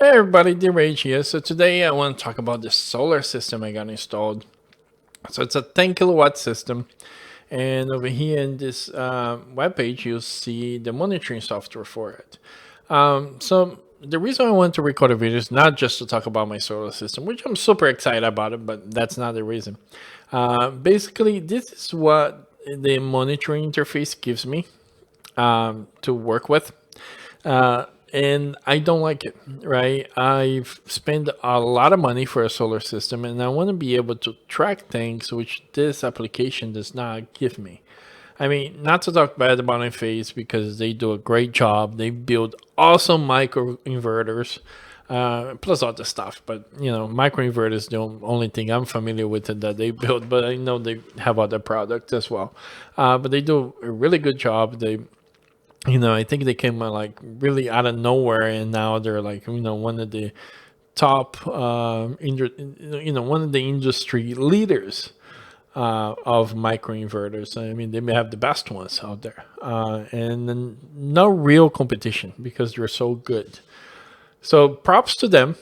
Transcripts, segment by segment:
Hey everybody, D-Rage here. So today I want to talk about the solar system I got installed. So it's a 10 kilowatt system, and over here in this web page you'll see the monitoring software for it. So the reason I want to record a video is not just to talk about my solar system, which I'm super excited about it, but that's not the reason. Basically, this is what the monitoring interface gives me to work with. And I don't like it, right? I've spent a lot of money for a solar system and I want to be able to track things which this application does not give me. I mean, not to talk bad about Enphase because they do a great job. They build awesome micro-inverters, plus other stuff. But, micro-inverters is the only thing I'm familiar with that they build, but I know they have other products as well. But they do a really good job. I think they came like really out of nowhere, and now they're like, one of the top, one of the industry leaders of microinverters. I mean, they may have the best ones out there, and then no real competition because they're so good. So props to them.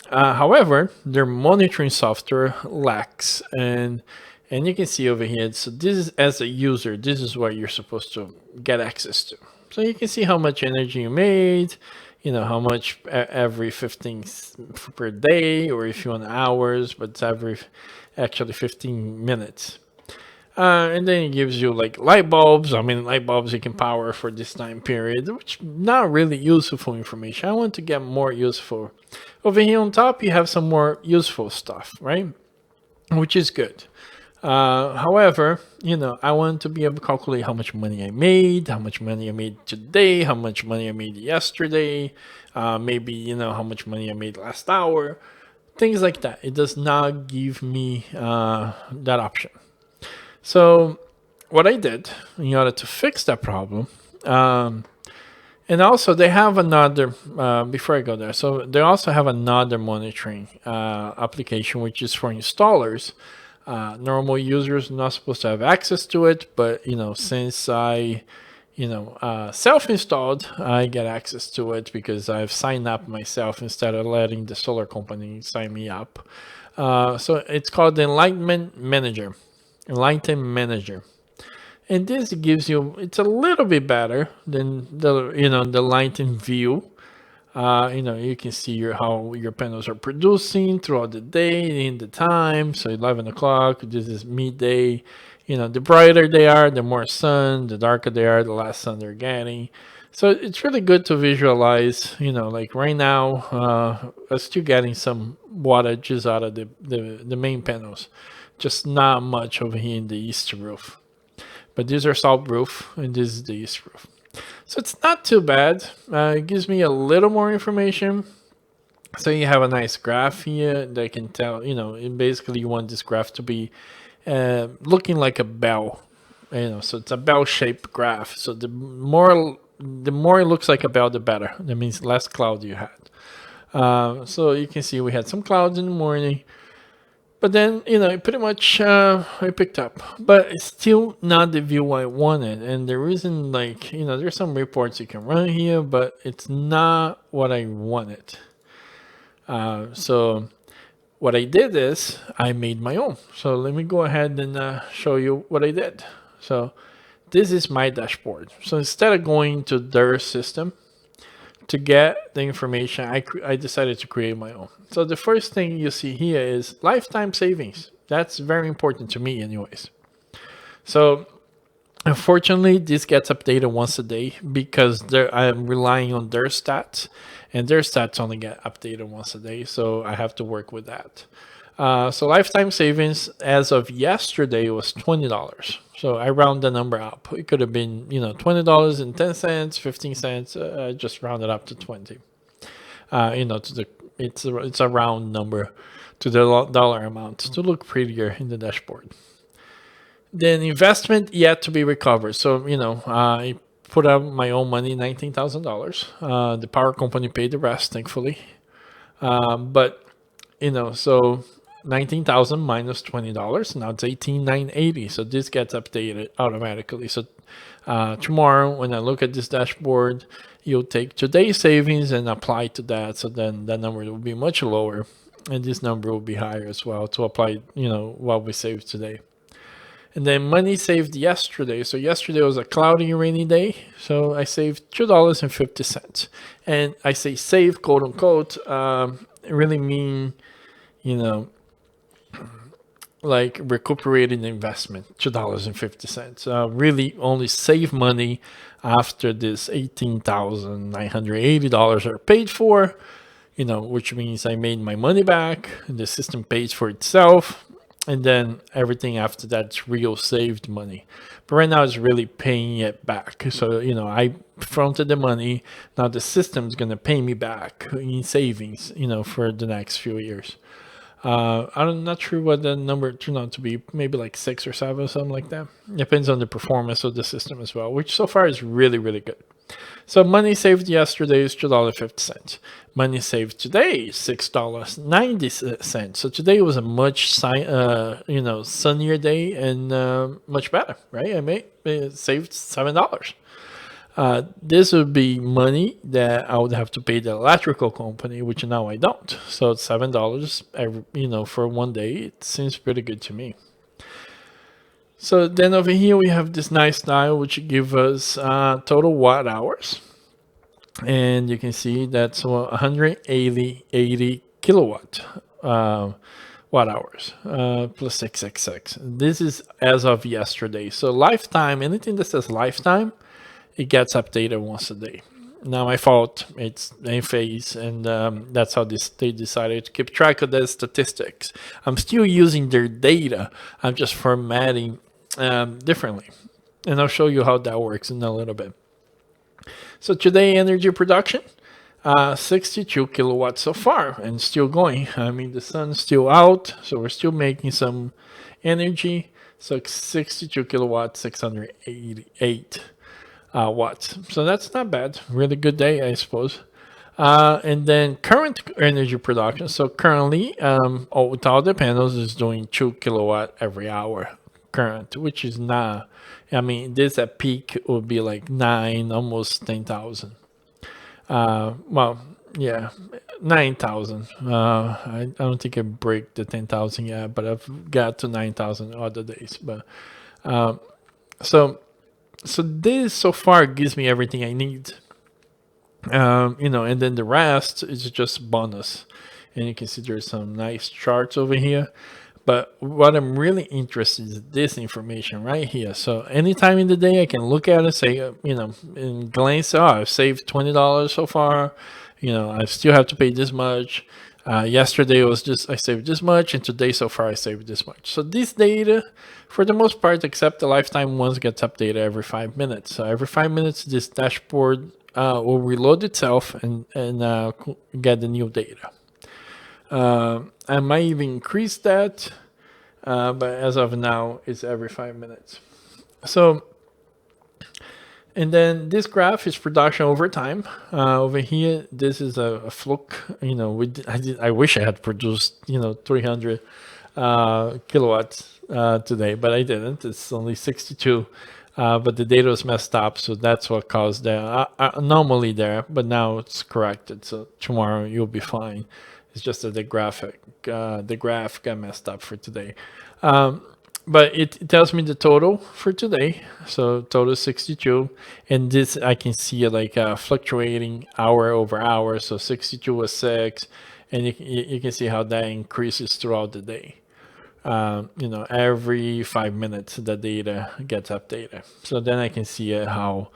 However, their monitoring software lacks, and you can see over here. So this is, as a user, this is what you're supposed to get access to. So you can see how much energy you made, how much every 15 per day, or if you want hours, but it's actually 15 minutes. And then it gives you like light bulbs. I mean, light bulbs you can power for this time period, which not really useful information. I want to get more useful. Over here on top, you have some more useful stuff, right? Which is good. However, I want to be able to calculate how much money I made, how much money I made today, how much money I made yesterday, maybe, how much money I made last hour, things like that. It does not give me that option. So what I did in order to fix that problem, and also they have another, before I go there, so they also have another monitoring application, which is for installers. Normal users are not supposed to have access to it, but since I self-installed, I get access to it because I've signed up myself instead of letting the solar company sign me up. So it's called the Enlightenment Manager. And this gives you, it's a little bit better than the Lighten View. You can see how your panels are producing throughout the day in the time. So 11 o'clock, this is midday. The brighter they are, the more sun, the darker they are, the less sun they're getting. So it's really good to visualize, like right now, I'm still getting some wattages out of the main panels. Just not much over here in the east roof. But these are south roof and this is the east roof. So it's not too bad. It gives me a little more information. So you have a nice graph here that can tell, basically you want this graph to be looking like a bell. So it's a bell-shaped graph. So the more it looks like a bell, the better. That means less cloud you had. So you can see we had some clouds in the morning. But then, pretty much I picked up. But it's still not the view I wanted. And the reason, there's some reports you can run here, but it's not what I wanted. So what I did is I made my own. So let me go ahead and show you what I did. So this is my dashboard. So instead of going to their system, to get the information, I decided to create my own. So the first thing you see here is lifetime savings. That's very important to me anyways. So unfortunately, this gets updated once a day because I'm relying on their stats, and their stats only get updated once a day. So I have to work with that. So lifetime savings as of yesterday was $20. So I round the number up. It could have been, $20.10, 15 cents. I just rounded up to 20. It's a round number to the dollar amount to look prettier in the dashboard. Then investment yet to be recovered. So I put up my own money, $19,000. The power company paid the rest, thankfully. But so 19,000 minus $20. Now it's 18,980. So this gets updated automatically. So tomorrow when I look at this dashboard, you'll take today's savings and apply to that. So then that number will be much lower, and this number will be higher as well to apply, what we saved today. And then money saved yesterday. So yesterday was a cloudy, rainy day. So I saved $2.50. And I say save, quote unquote, really mean, like recuperating the investment, $2.50. Really only save money after this $18,980 are paid for, which means I made my money back. The system pays for itself. And then everything after that's real saved money. But right now it's really paying it back. So, I fronted the money. Now the system's going to pay me back in savings, for the next few years. I'm not sure what the number turned out to be, maybe like 6 or 7 or something like that. Depends on the performance of the system as well, which so far is really, really good. So money saved yesterday is $2.50. Money saved today is $6.90. So today was a much sunnier day and much better, right? I saved $7. This would be money that I would have to pay the electrical company, which now I don't. So it's $7 for one day. It seems pretty good to me. So then over here we have this nice dial which gives us total watt hours, and you can see that's 180 kilowatt watt hours plus 666. This is as of yesterday. So lifetime, anything that says lifetime, it gets updated once a day. Now my fault, it's Enphase, and that's how they decided to keep track of the statistics. I'm still using their data, I'm just formatting differently, and I'll show you how that works in a little bit. So today energy production, 62 kilowatts so far, and still going. I mean, the sun's still out, so we're still making some energy. So 62 kilowatts, 688 watts. So that's not bad. Really good day, I suppose. And then current energy production. So currently, with all the panels, is doing 2 kilowatt every hour current, which is not. I mean, this at peak would be like 9, almost 10,000. Well, yeah, 9,000. I don't think I break the 10,000 yet, but I've got to 9,000 other days. But so this so far gives me everything I need. And then the rest is just bonus. And you can see there's some nice charts over here. But what I'm really interested in is this information right here. So anytime in the day, I can look at it and say, in glance, I've saved $20 so far. I still have to pay this much. Yesterday was I saved this much, and today so far I saved this much. So this data, for the most part, except the lifetime ones, gets updated every 5 minutes. So every 5 minutes, this dashboard will reload itself and get the new data. I might even increase that, but as of now, it's every 5 minutes. So, and then this graph is production over time. Over here, this is a fluke. I wish I had produced 300 kilowatts today, but I didn't. It's only 62. But the data was messed up, so that's what caused the anomaly there. But now it's corrected, so tomorrow you'll be fine. It's just that the graph got messed up for today. But it tells me the total for today. So total 62, and this I can see like fluctuating hour over hour. So 62 was 6, and you can see how that increases throughout the day. Every 5 minutes the data gets updated. So then I can see how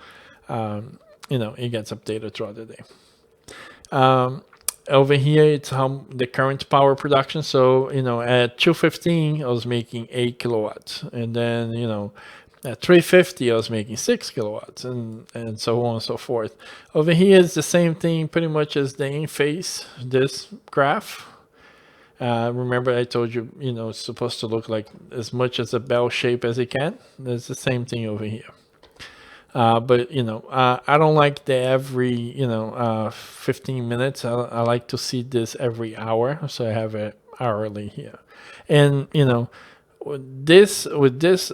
it gets updated throughout the day. Over here, it's how the current power production. So, at 2:15, I was making 8 kilowatts. And then, at 3:50, I was making 6 kilowatts, and so on and so forth. Over here is the same thing pretty much as the Enphase, this graph. Remember I told you, it's supposed to look like as much as a bell shape as it can. It's the same thing over here. But I don't like the every 15 minutes. I like to see this every hour, so I have it hourly here. And with this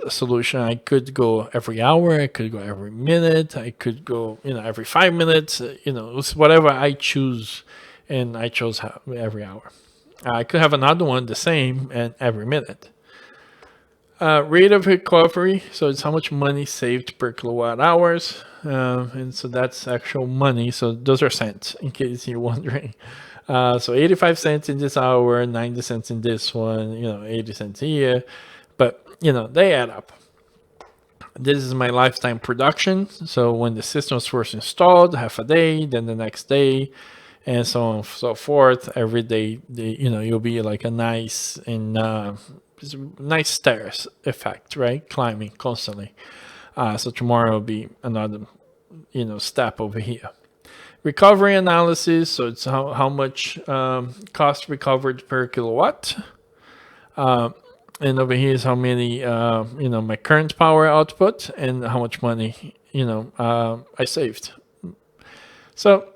solution, I could go every hour, I could go every minute, I could go every 5 minutes. It's whatever I choose, and I chose every hour. I could have another one the same and every minute. Rate of recovery, so it's how much money saved per kilowatt hours, and so that's actual money. So those are cents, in case you're wondering. So 85 cents in this hour, 90 cents in this one, 80 cents here, but they add up. This is my lifetime production. So when the system was first installed, half a day, then the next day, and so on and so forth. Every day, you'll be like a nice stairs effect, right? Climbing constantly. So tomorrow will be another, step over here. Recovery analysis. So it's how much cost recovered per kilowatt. And over here is how many, my current power output and how much money, I saved. So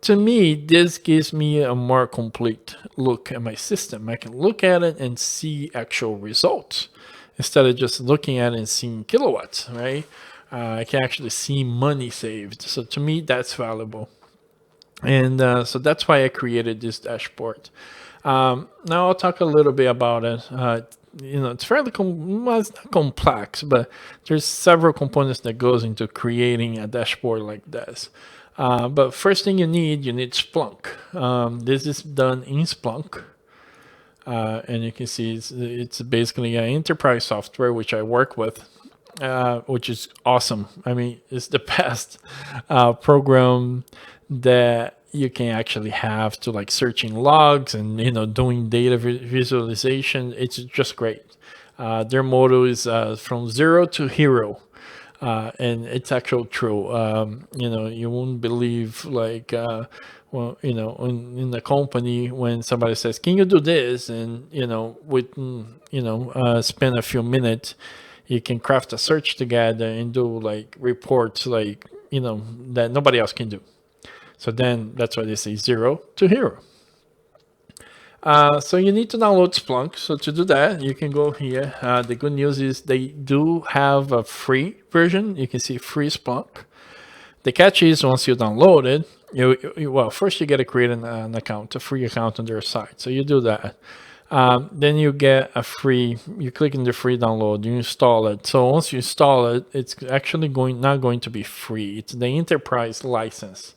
to me, this gives me a more complete look at my system. I can look at it and see actual results instead of just looking at it and seeing kilowatts, right? I can actually see money saved. So to me, that's valuable. And so that's why I created this dashboard. Now I'll talk a little bit about it. It's fairly it's not complex, but there's several components that goes into creating a dashboard like this. But first thing you need Splunk. This is done in Splunk. And you can see it's basically an enterprise software, which I work with, which is awesome. I mean, it's the best program that you can actually have to like searching logs and doing data visualization. It's just great. Their motto is from zero to hero. And it's actually true. You won't believe like in the company when somebody says, "Can you do this?" and spend a few minutes, you can craft a search together and do like reports like that nobody else can do. So then that's why they say zero to hero. So you need to download Splunk. So to do that, you can go here. The good news is they do have a free version. You can see free Splunk. The catch is once you download it, well, first you got to create an account, a free account on their site. So you do that. Then you get you click in the free download, you install it. So once you install it, it's actually not going to be free. It's the enterprise license.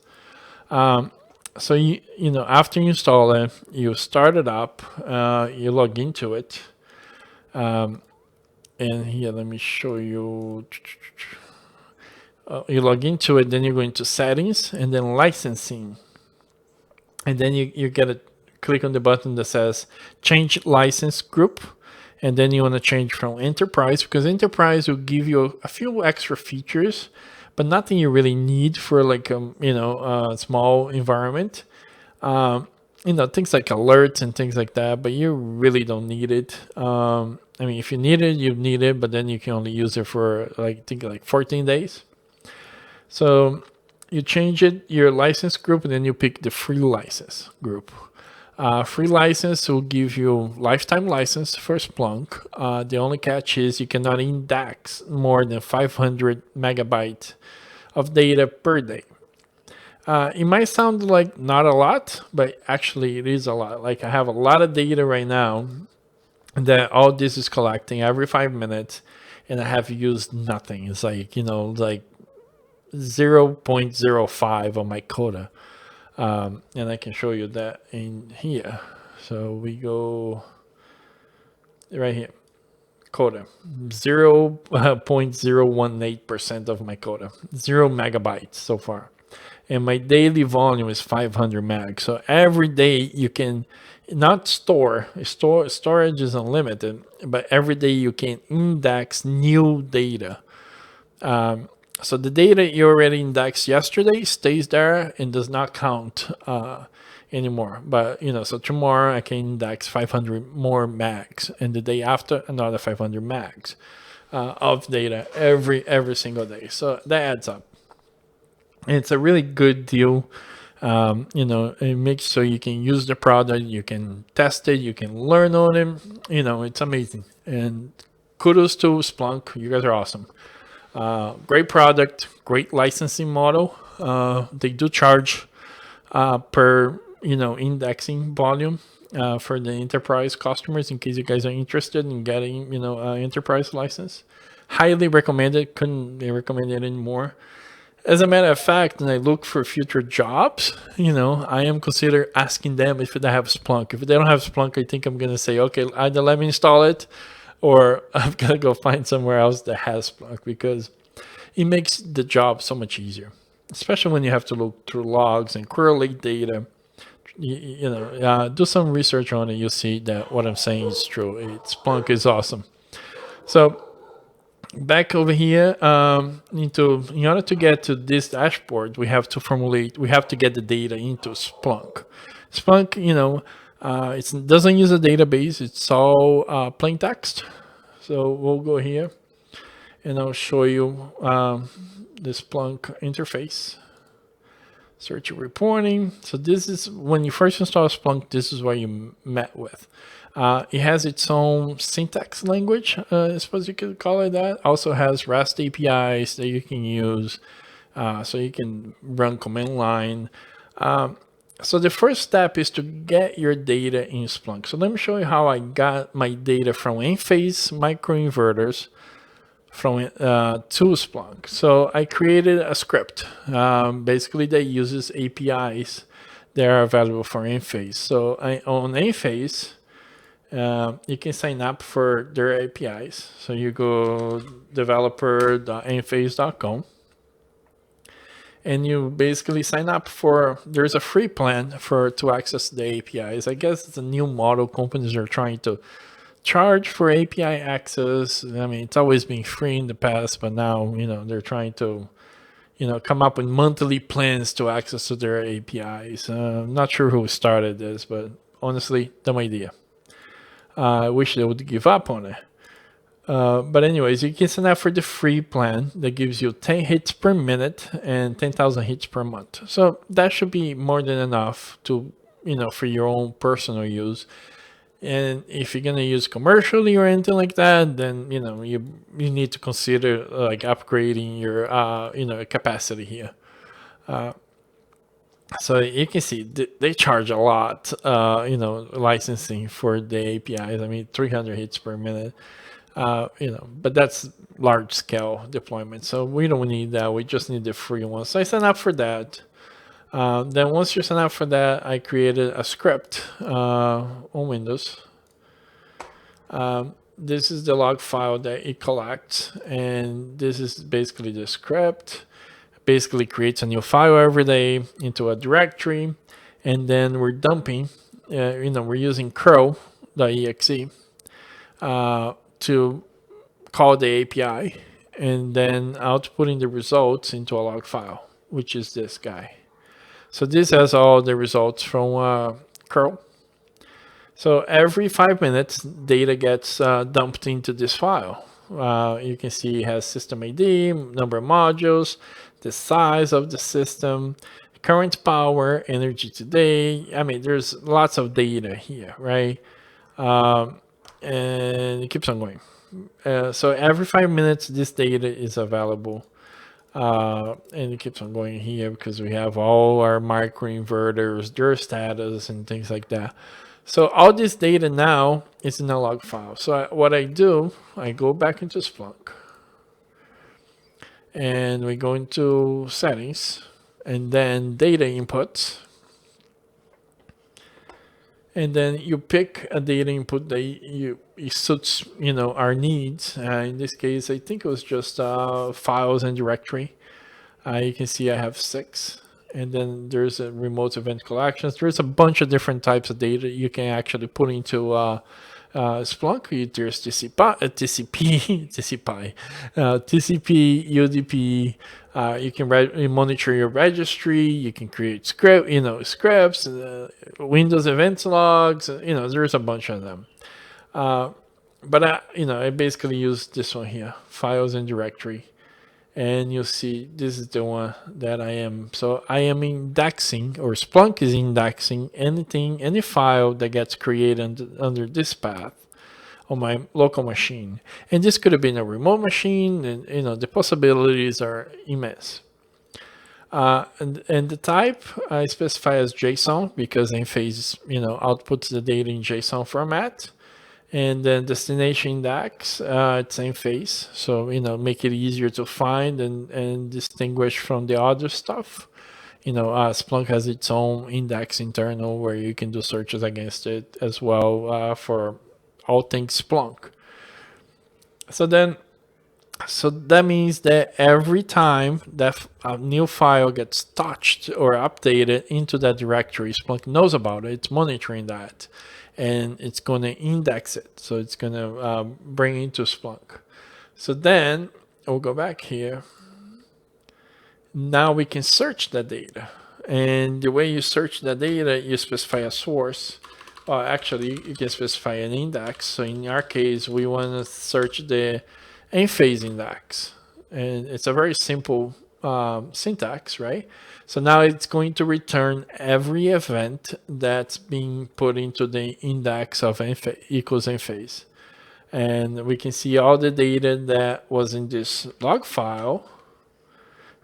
So after you install it, you start it up, you log into it, and here let me show you. You log into it, then you go into settings and then licensing, and then you get to click on the button that says change license group, and then you want to change from enterprise, because enterprise will give you a few extra features, but nothing you really need for like a small environment. Things like alerts and things like that, but you really don't need it. I mean, if you need it, you need it, but then you can only use it for like 14 days. So you change your license group, and then you pick the free license group. Free license will give you lifetime license for Splunk. The only catch is you cannot index more than 500 megabytes of data per day. It might sound like not a lot, but actually it is a lot. Like I have a lot of data right now that all this is collecting every 5 minutes, and I have used nothing. It's like, like 0.05 of my quota. And I can show you that in here. So we go right here, quota, 0.018% of my quota, 0 megabytes so far. And my daily volume is 500 meg. So every day you can not storage is unlimited, but every day you can index new data. So the data you already indexed yesterday stays there and does not count anymore. But so tomorrow I can index 500 more megs, and the day after another 500 megs of data every single day. So that adds up. And it's a really good deal. You know, it makes so you can use the product, you can test it, you can learn on it. You know, it's amazing. And kudos to Splunk. You guys are awesome. Great product, great licensing model. They do charge per, you know, indexing volume for the enterprise customers, in case you guys are interested in getting, you know, enterprise license. Highly recommended. Couldn't recommend it anymore. As a matter of fact, when I look for future jobs, you know, I am consider asking them if they have Splunk. If they don't have Splunk, I think I'm gonna say, okay, either let me install it, or I've got to go find somewhere else that has Splunk, because it makes the job so much easier, especially when you have to look through logs and correlate data. You know, do some research on it. You'll see that what I'm saying is true. Splunk is awesome. So back over here, in order to get to this dashboard, we have to get the data into Splunk. Splunk, you know, it doesn't use a database. It's all plain text. So we'll go here and I'll show you the Splunk interface. Search reporting. So this is when you first install Splunk, this is what you met with. It has its own syntax language, I suppose you could call it that. Also has REST APIs that you can use, so you can run command line. So the first step is to get your data in Splunk. So let me show you how I got my data from Enphase microinverters to Splunk. So I created a script, basically that uses APIs that are available for Enphase. So on Enphase, you can sign up for their APIs. So you go developer.enphase.com and you basically sign up for, there's a free plan to access the APIs. I guess it's a new model. Companies are trying to charge for API access. I mean, it's always been free in the past, but now, you know, they're trying to, you know, come up with monthly plans to access to their APIs. I'm not sure who started this, but honestly, dumb idea. I wish they would give up on it. But anyways, you can sign up for the free plan that gives you 10 hits per minute and 10,000 hits per month. So that should be more than enough to, you know, for your own personal use. And if you're gonna use commercially or anything like that, then, you know, you need to consider like upgrading your you know, capacity here. So you can see they charge a lot, you know, licensing for the APIs. I mean, 300 hits per minute, you know, but that's large scale deployment. So we don't need that. We just need the free one. So I signed up for that. Then once you sign up for that, I created a script on Windows. This is the log file that it collects, and this is basically the script. Basically creates a new file every day into a directory, and then we're dumping, you know, we're using curl.exe to call the API, and then outputting the results into a log file, which is this guy. So this has all the results from curl. So every 5 minutes, data gets dumped into this file. You can see it has system ID, number of modules, the size of the system, current power, energy today. I mean, there's lots of data here, right? And it keeps on going. So every 5 minutes, this data is available. And it keeps on going here because we have all our microinverters, their status, and things like that. So all this data now is in a log file. So what I do, I go back into Splunk, and we go into settings, and then data inputs, and then you pick a data input that it suits, you know, our needs. In this case, I think it was just files and directory. You can see I have 6. And then there's a remote event collections. There's a bunch of different types of data you can actually put into Splunk. There's TCP, UDP. You can monitor your registry. You can create scripts, Windows events logs. You know, there's a bunch of them. But I basically use this one here, files and directory. and you'll see this is the one that I am. So I am indexing, or Splunk is indexing any file that gets created under this path on my local machine. And this could have been a remote machine, and the possibilities are immense. And the type I specify as JSON because Enphase outputs the data in JSON format. And then destination index, it's Enphase, so make it easier to find and distinguish from the other stuff. Splunk has its own index internal where you can do searches against it as well for all things Splunk. So that means that every time that a new file gets touched or updated into that directory, Splunk knows about it. It's monitoring that, and it's going to index it. So it's going to bring it into Splunk. So then we'll go back here. Now we can search the data. And the way you search the data, you specify a source. Actually, you can specify an index. So in our case, we want to search the Enphase index. And it's a very simple syntax, right? So now it's going to return every event that's being put into the index of equals Enphase. And we can see all the data that was in this log file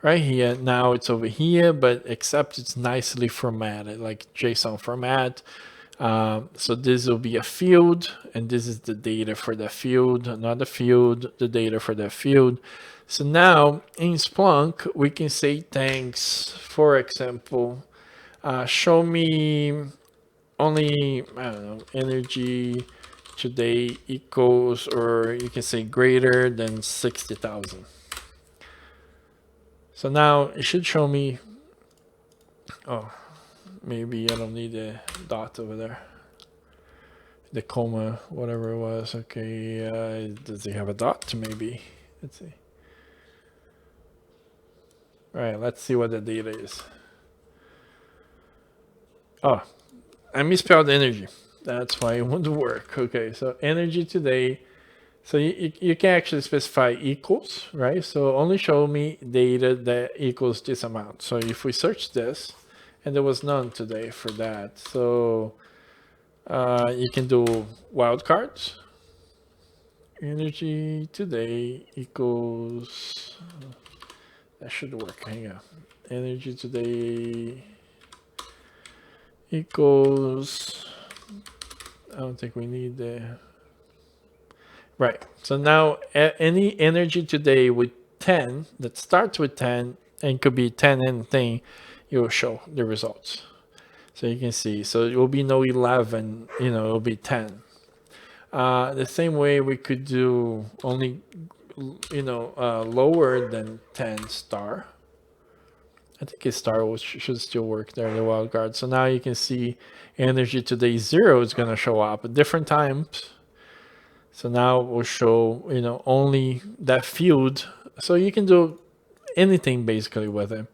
right here. Now it's over here, but except it's nicely formatted, like JSON format. So this will be a field, and this is the data for the field, another field, the data for that field. So now in Splunk, we can say thanks, for example, show me only, I don't know, energy today equals, or you can say greater than 60,000. So now it should show me, maybe I don't need a dot over there. The comma, whatever it was. Okay, does it have a dot? Maybe. Let's see. All right, let's see what the data is. Oh, I misspelled energy. That's why it won't work. Okay, so energy today. So you can actually specify equals, right? So only show me data that equals this amount. So if we search this, and there was none today for that. So you can do wildcards. Energy today equals, that should work, hang on. Energy today equals, I don't think we need the, right. So now any energy today with 10, that starts with 10 and could be 10 anything, it will show the results. So you can see, so it will be no 11, it will be 10. The same way we could do only, lower than 10 star. I think a star should still work there, the wildcard. So now you can see energy today 0 is going to show up at different times. So now we'll show, only that field. So you can do anything basically with it.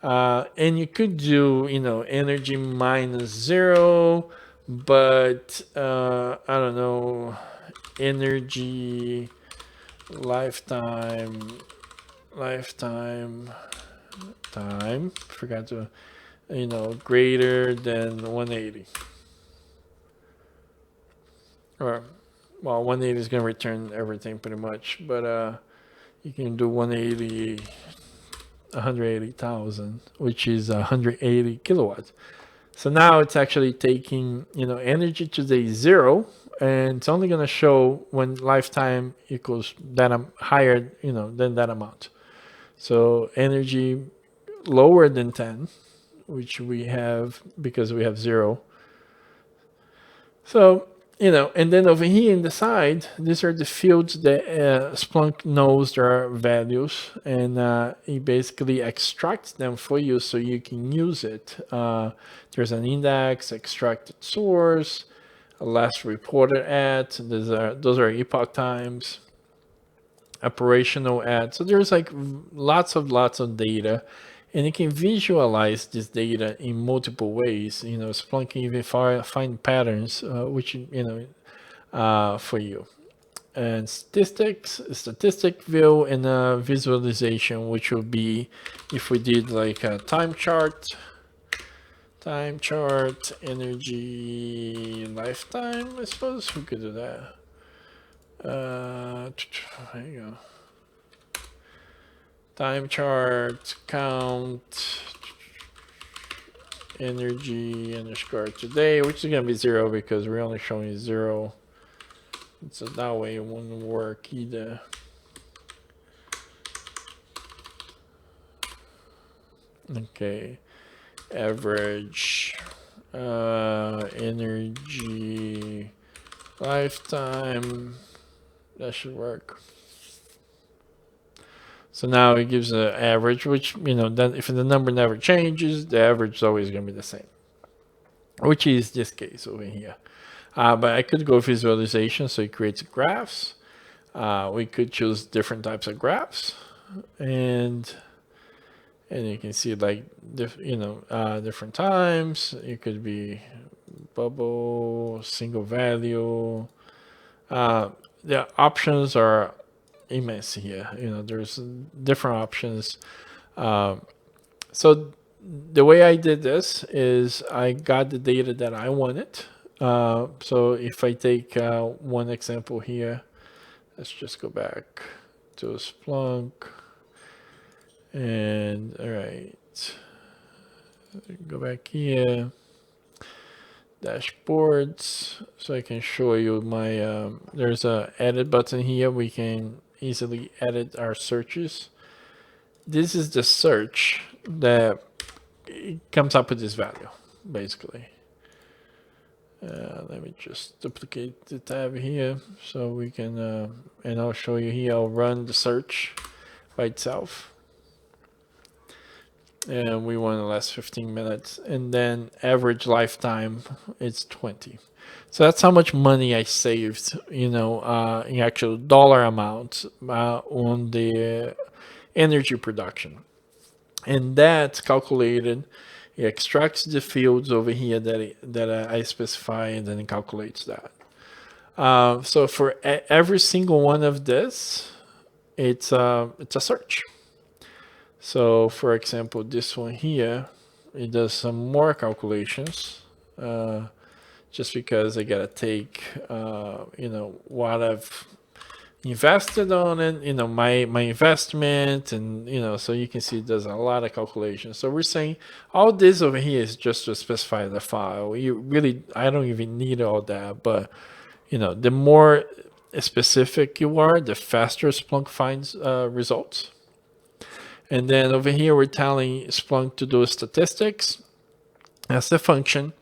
And you could do, energy -0, but I don't know, energy lifetime time, forgot to, greater than 180. Or, well, 180 is going to return everything pretty much, but you can do 180, 180,000, which is 180 kilowatts. So now it's actually taking, energy today 0, and it's only going to show when lifetime equals that higher, than that amount. So energy lower than 10, which we have because we have 0. So, and then over here in the side, these are the fields that Splunk knows there are values, and it basically extracts them for you so you can use it. There's an index, extracted source, a last reported at, those are epoch times, operational at. So there's like lots of data, and you can visualize this data in multiple ways. Splunk can even find patterns, which for you. and statistics, statistic view, and a visualization, which will be if we did like a time chart, energy lifetime. I suppose we could do that. There you go. Time chart, count, energy underscore today, which is going to be 0 because we're only showing 0. So that way it won't work either. Okay, average energy lifetime. That should work. So now it gives an average, which, then if the number never changes, the average is always going to be the same, which is this case over here. But I could go visualization, so it creates graphs. We could choose different types of graphs, and you can see like different times. It could be bubble, single value. The options are immense here. There's different options. So the way I did this is I got the data that I wanted. So if I take one example here, let's just go back to Splunk. And all right, go back here, dashboards, so I can show you my, there's a edit button here. We can easily edit our searches. This is the search that comes up with this value, basically. Let me just duplicate the tab here so we can, and I'll show you here. I'll run the search by itself. And we want to last 15 minutes. And then average lifetime is 20. So that's how much money I saved, in actual dollar amounts on the energy production. And that's calculated. It extracts the fields over here that I specify, and then it calculates that. So for every single one of this, it's a search. So for example, this one here, it does some more calculations, just because I gotta take, what I've invested on it, my investment, and so you can see it does a lot of calculations. So we're saying all this over here is just to specify the file. I don't even need all that, but the more specific you are, the faster Splunk finds results. And then over here, we're telling Splunk to do statistics as a function,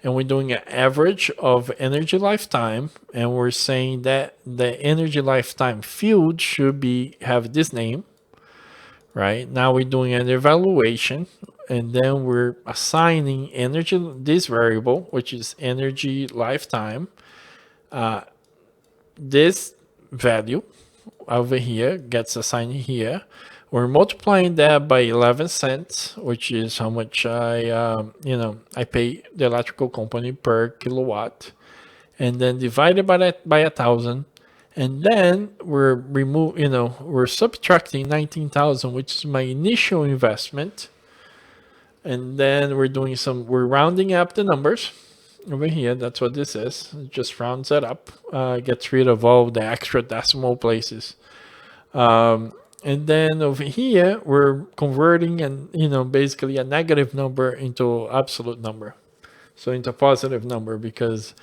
and we're doing an average of energy lifetime, and we're saying that the energy lifetime field should have this name, right? Now we're doing an evaluation, and then we're assigning this variable, which is energy lifetime. This value over here gets assigned here. We're multiplying that by 11 cents, which is how much I pay the electrical company per kilowatt, and then divided by 1,000, and then we're subtracting 19,000, which is my initial investment, and then we're rounding up the numbers over here. That's what this is. It just rounds it up, gets rid of all the extra decimal places. And then over here, we're converting basically a negative number into absolute number. So into a positive number, because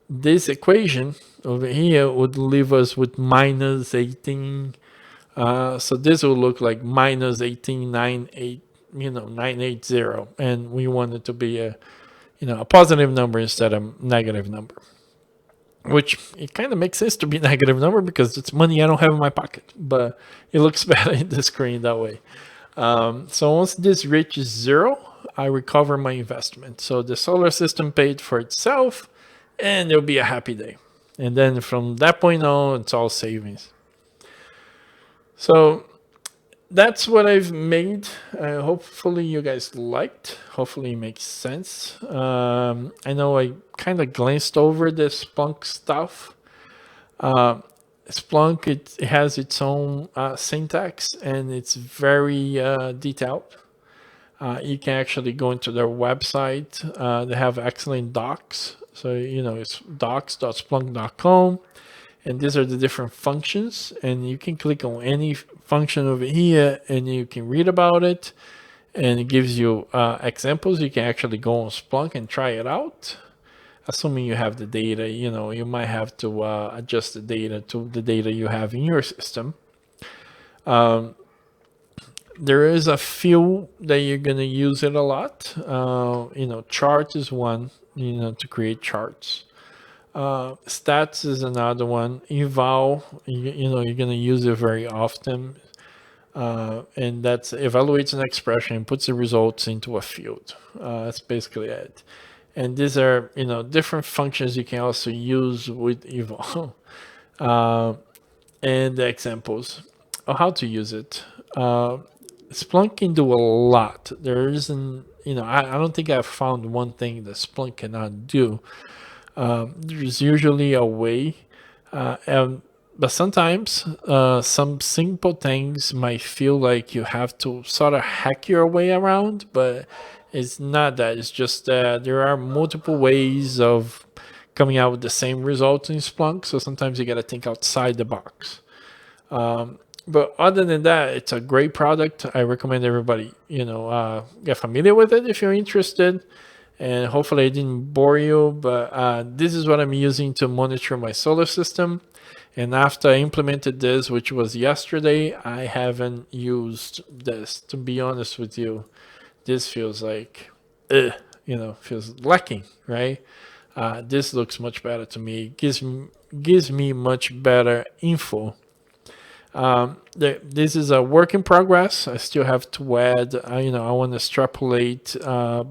this equation over here would leave us with minus 18. So this will look like minus 18,980. And we want it to be a positive number instead of negative number. Which it kind of makes sense to be a negative number because it's money I don't have in my pocket, but it looks better in the screen that way. So once this reaches 0, I recover my investment. So the solar system paid for itself, and it'll be a happy day. And then from that point on, it's all savings. So that's what I've made. Hopefully you guys liked. Hopefully it makes sense. I know I kind of glanced over the Splunk stuff. Splunk, it has its own syntax, and it's very detailed. You can actually go into their website. They have excellent docs. So, it's docs.splunk.com. And these are the different functions. And you can click on any function over here and you can read about it. And it gives you examples. You can actually go on Splunk and try it out. Assuming you have the data, you might have to adjust the data to the data you have in your system. There is a few that you're going to use it a lot. Chart is one, to create charts. Stats is another one. Eval, you're going to use it very often. And that's evaluates an expression and puts the results into a field. That's basically it. And these are, different functions you can also use with eval. And the examples of how to use it. Splunk can do a lot. There isn't, I don't think I've found one thing that Splunk cannot do. There's usually a way, but sometimes some simple things might feel like you have to sort of hack your way around, but it's not that. It's just that there are multiple ways of coming out with the same result in Splunk, so sometimes you got to think outside the box. But other than that, it's a great product. I recommend everybody, get familiar with it if you're interested. And hopefully I didn't bore you, but this is what I'm using to monitor my solar system. And after I implemented this, which was yesterday, I haven't used this. To be honest with you, this feels like, feels lacking, right? This looks much better to me. It gives me much better info. This is a work in progress. I still have to add, I want to extrapolate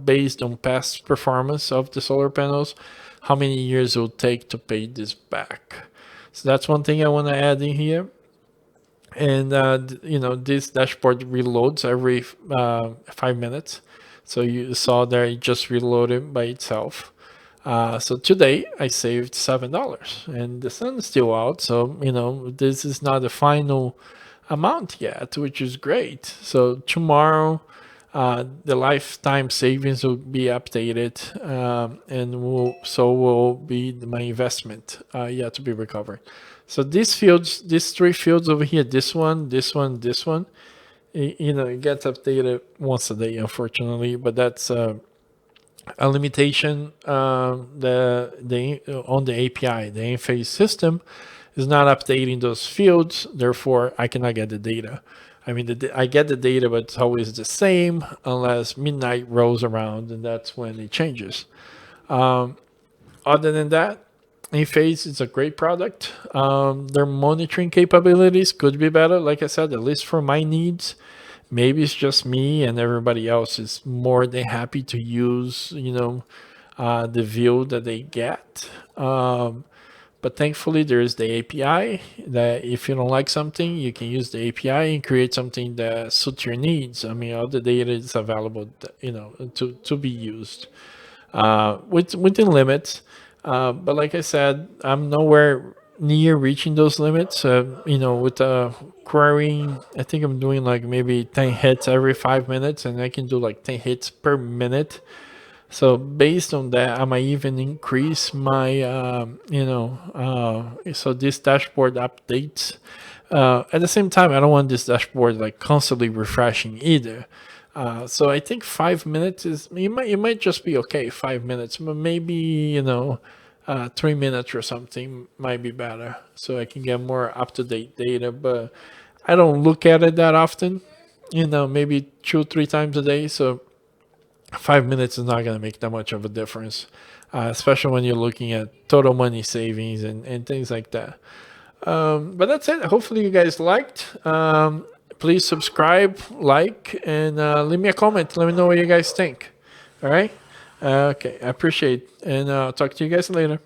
based on past performance of the solar panels, how many years it will take to pay this back. So that's one thing I want to add in here. And, this dashboard reloads every 5 minutes. So you saw there, it just reloaded by itself. So today I saved $7 and the sun is still out. So, this is not the final amount yet, which is great. So tomorrow, the lifetime savings will be updated, and will be my investment yet to be recovered. So these three fields over here, this one, this one, this one, it gets updated once a day, unfortunately, but that's a limitation. On the API, the Enphase system is not updating those fields. Therefore, I cannot get the data. I mean, I get the data, but it's always the same unless midnight rolls around, and that's when it changes. Other than that, Enphase is a great product. Their monitoring capabilities could be better, like I said, at least for my needs. Maybe it's just me and everybody else is more than happy to use, the view that they get. But thankfully, there is the API that if you don't like something, you can use the API and create something that suits your needs. I mean, all the data is available, to be used within limits. But like I said, I'm nowhere near reaching those limits. With querying, I think I'm doing like maybe 10 hits every 5 minutes, and I can do like 10 hits per minute. So based on that, I might even increase my, so this dashboard updates. At the same time, I don't want this dashboard like constantly refreshing either. So I think 5 minutes it might just be okay, 5 minutes, but maybe, 3 minutes or something might be better. So I can get more up-to-date data, but I don't look at it that often, maybe 2-3 times a day. So 5 minutes is not going to make that much of a difference, especially when you're looking at total money savings and things like that. But that's it. Hopefully you guys liked. Please subscribe, like, and leave me a comment. Let me know what you guys think. All right? Okay, I appreciate it. And I'll talk to you guys later.